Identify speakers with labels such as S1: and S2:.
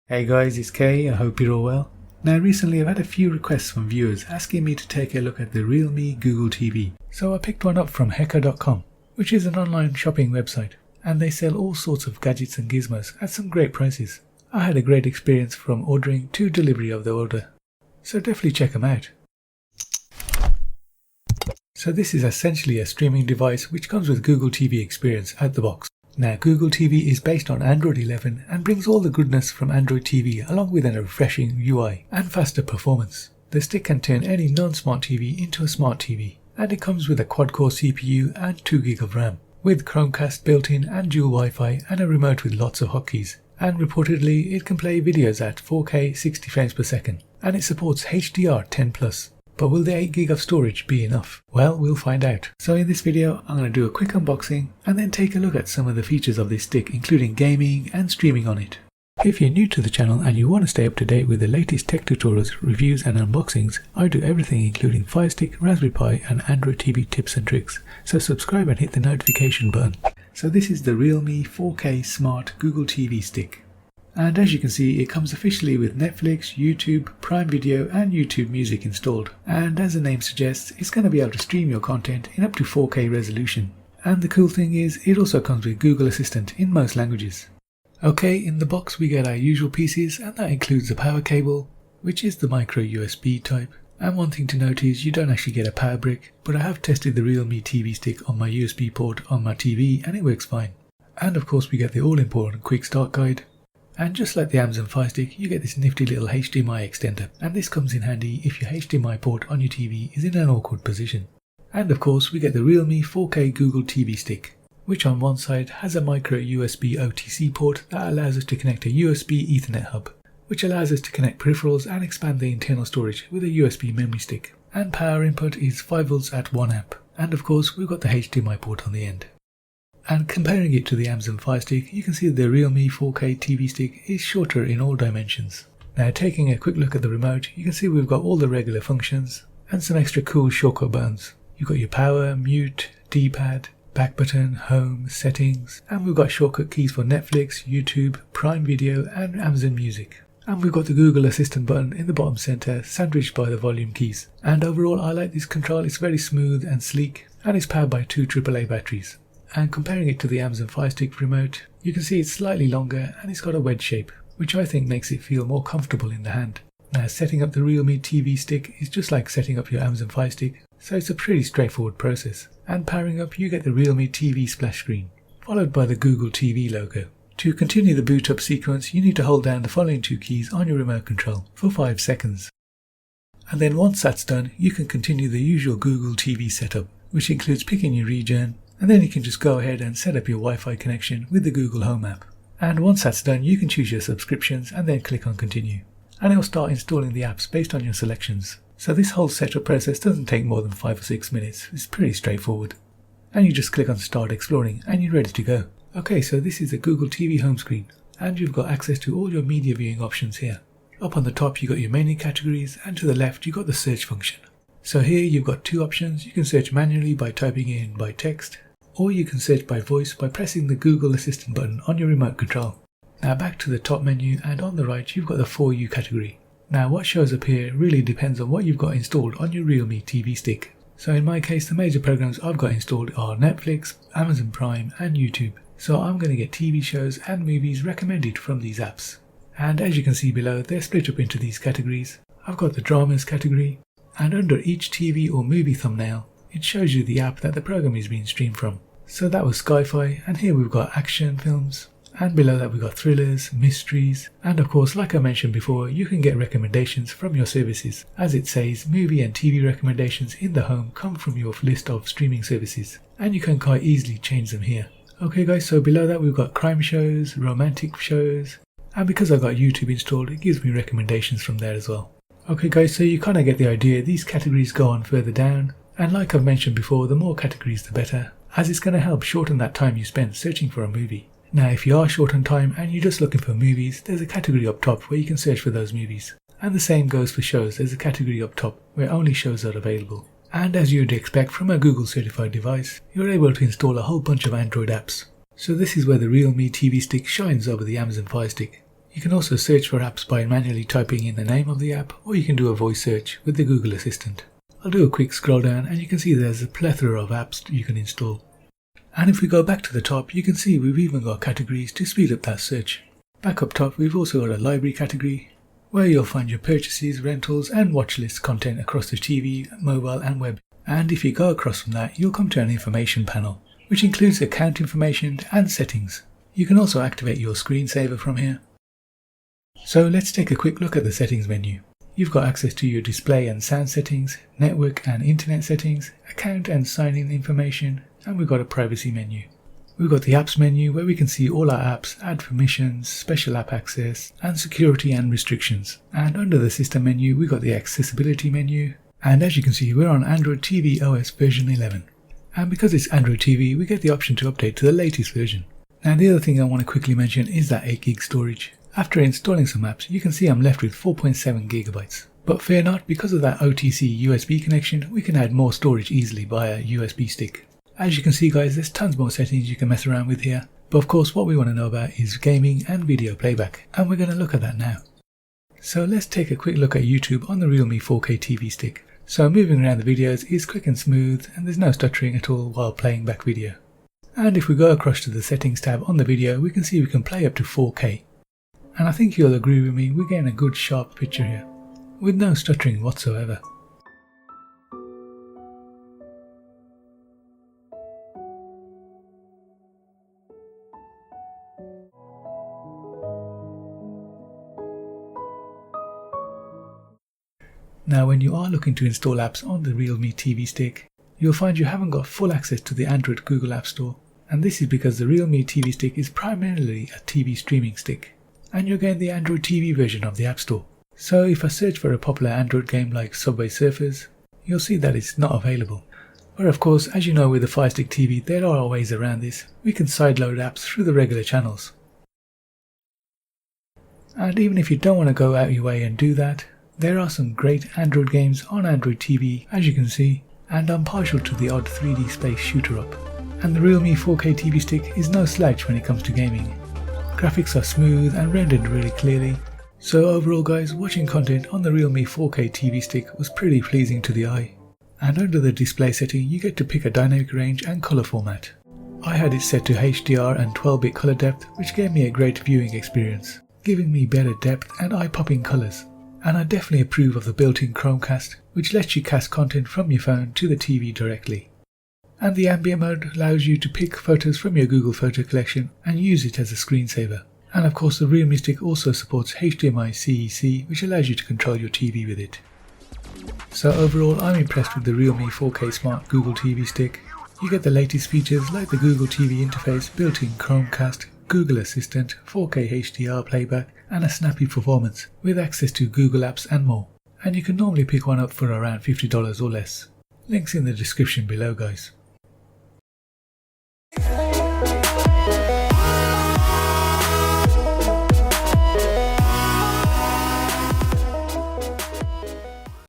S1: Hey guys, it's Kay, I hope you're all well. Now recently I've had a few requests from viewers asking me to take a look at the Realme Google TV. So I picked one up from Hekka.com, which is an online shopping website, and they sell all sorts of gadgets and gizmos at some great prices. I had a great experience from ordering to delivery of the order, so definitely check them out. So this is essentially a streaming device which comes with Google TV experience out the box. Now Google TV is based on Android 11 and brings all the goodness from Android TV along with a refreshing UI and faster performance. The stick can turn any non-smart TV into a smart TV, and it comes with a quad-core CPU and 2GB of RAM, with Chromecast built in and dual Wi-Fi and a remote with lots of hotkeys. And reportedly it can play videos at 4K 60 frames per second, and it supports HDR10+. But will the 8GB of storage be enough? Well, we'll find out. So in this video, I'm going to do a quick unboxing and then take a look at some of the features of this stick, including gaming and streaming on it. If you're new to the channel and you want to stay up to date with the latest tech tutorials, reviews and unboxings, I do everything including Fire Stick, Raspberry Pi and Android TV tips and tricks. So subscribe and hit the notification button. So this is the Realme 4K Smart Google TV Stick. And as you can see, it comes officially with Netflix, YouTube, Prime Video and YouTube Music installed. And as the name suggests, it's going to be able to stream your content in up to 4K resolution. And the cool thing is, it also comes with Google Assistant in most languages. Okay, in the box we get our usual pieces, and that includes the power cable, which is the micro USB type. And one thing to note is you don't actually get a power brick, but I have tested the Realme TV stick on my USB port on my TV and it works fine. And of course we get the all important quick start guide. And just like the Amazon Fire Stick, you get this nifty little HDMI extender, and this comes in handy if your HDMI port on your TV is in an awkward position. And of course we get the Realme 4K Google TV Stick, which on one side has a micro USB OTC port that allows us to connect a USB Ethernet hub, which allows us to connect peripherals and expand the internal storage with a USB memory stick. And power input is 5V at 1A, and of course we've got the HDMI port on the end. And comparing it to the Amazon Fire Stick, you can see that the Realme 4K TV Stick is shorter in all dimensions. Now taking a quick look at the remote, you can see we've got all the regular functions and some extra cool shortcut buttons. You've got your power, mute, D-pad, back button, home, settings, and we've got shortcut keys for Netflix, YouTube, Prime Video and Amazon Music. And we've got the Google Assistant button in the bottom center, sandwiched by the volume keys. And overall I like this control, it's very smooth and sleek, and it's powered by 2 AAA batteries. And comparing it to the Amazon Fire Stick remote, you can see it's slightly longer and it's got a wedge shape, which I think makes it feel more comfortable in the hand. Now setting up the Realme TV Stick is just like setting up your Amazon Fire Stick, so it's a pretty straightforward process. And powering up, you get the Realme TV splash screen, followed by the Google TV logo. To continue the boot up sequence, you need to hold down the following 2 keys on your remote control for 5 seconds. And then once that's done, you can continue the usual Google TV setup, which includes picking your region, and then you can just go ahead and set up your Wi-Fi connection with the Google Home app. And once that's done, you can choose your subscriptions and then click on continue. And it will start installing the apps based on your selections. So this whole setup process doesn't take more than 5 or 6 minutes. It's pretty straightforward. And you just click on start exploring and you're ready to go. Okay, so this is the Google TV home screen, and you've got access to all your media viewing options here. Up on the top you've got your menu categories, and to the left you've got the search function. So here you've got 2 options. You can search manually by typing in by text, or you can search by voice by pressing the Google Assistant button on your remote control. Now back to the top menu, and on the right you've got the For You category. Now what shows up here really depends on what you've got installed on your Realme TV stick. So in my case the major programs I've got installed are Netflix, Amazon Prime and YouTube. So I'm going to get TV shows and movies recommended from these apps. And as you can see below, they're split up into these categories. I've got the dramas category, and under each TV or movie thumbnail it shows you the app that the program is being streamed from. So that was Sci-Fi, and here we've got action films, and below that we've got thrillers, mysteries, and of course like I mentioned before, you can get recommendations from your services. As it says, movie and TV recommendations in the home come from your list of streaming services, and you can quite easily change them here. Okay guys, so below that we've got crime shows, romantic shows, and because I've got YouTube installed, it gives me recommendations from there as well. Okay guys, so you kind of get the idea. These categories go on further down, and like I've mentioned before, the more categories the better, as it's going to help shorten that time you spend searching for a movie. Now if you are short on time and you're just looking for movies, there's a category up top where you can search for those movies. And the same goes for shows. There's a category up top where only shows are available. And as you'd expect from a Google certified device, you're able to install a whole bunch of Android apps. So this is where the Realme TV Stick shines over the Amazon Fire Stick. You can also search for apps by manually typing in the name of the app, or you can do a voice search with the Google Assistant. I'll do a quick scroll down and you can see there's a plethora of apps you can install. And if we go back to the top, you can see we've even got categories to speed up that search. Back up top, we've also got a library category, where you'll find your purchases, rentals and watch list content across the TV, mobile and web. And if you go across from that, you'll come to an information panel, which includes account information and settings. You can also activate your screensaver from here. So let's take a quick look at the settings menu. You've got access to your display and sound settings, network and internet settings, account and sign-in information, and we've got a privacy menu. We've got the apps menu where we can see all our apps, add permissions, special app access, and security and restrictions. And under the system menu, we've got the accessibility menu. And as you can see, we're on Android TV OS version 11. And because it's Android TV, we get the option to update to the latest version. Now the other thing I want to quickly mention is that 8GB storage. After installing some apps, you can see I'm left with 4.7GB. But fear not, because of that OTC USB connection, we can add more storage easily via USB stick. As you can see guys, there's tons more settings you can mess around with here. But of course what we want to know about is gaming and video playback, and we're going to look at that now. So let's take a quick look at YouTube on the Realme 4K TV stick. So moving around the videos is quick and smooth, and there's no stuttering at all while playing back video. And if we go across to the settings tab on the video, we can see we can play up to 4K. And I think you'll agree with me, we're getting a good sharp picture here, with no stuttering whatsoever. Now when you are looking to install apps on the Realme TV stick, you'll find you haven't got full access to the Android Google App Store, and this is because the Realme TV stick is primarily a TV streaming stick, and you're getting the Android TV version of the App Store. So if I search for a popular Android game like Subway Surfers, you'll see that it's not available. But of course, as you know with the Fire Stick TV, there are ways around this. We can sideload apps through the regular channels. And even if you don't want to go out your way and do that, there are some great Android games on Android TV, as you can see, and I'm partial to the odd 3D space shooter up. And the Realme 4K TV stick is no slouch when it comes to gaming. Graphics are smooth and rendered really clearly. So overall guys, watching content on the Realme 4K TV stick was pretty pleasing to the eye. And under the display setting, you get to pick a dynamic range and colour format. I had it set to HDR and 12-bit colour depth, which gave me a great viewing experience, giving me better depth and eye-popping colours. And I definitely approve of the built-in Chromecast, which lets you cast content from your phone to the TV directly. And the Ambient mode allows you to pick photos from your Google photo collection and use it as a screensaver. And of course the Realme stick also supports HDMI CEC, which allows you to control your TV with it. So overall I'm impressed with the Realme 4K Smart Google TV stick. You get the latest features like the Google TV interface, built-in Chromecast, Google Assistant, 4K HDR playback, and a snappy performance with access to Google Apps and more. And you can normally pick one up for around $50 or less. Links in the description below guys.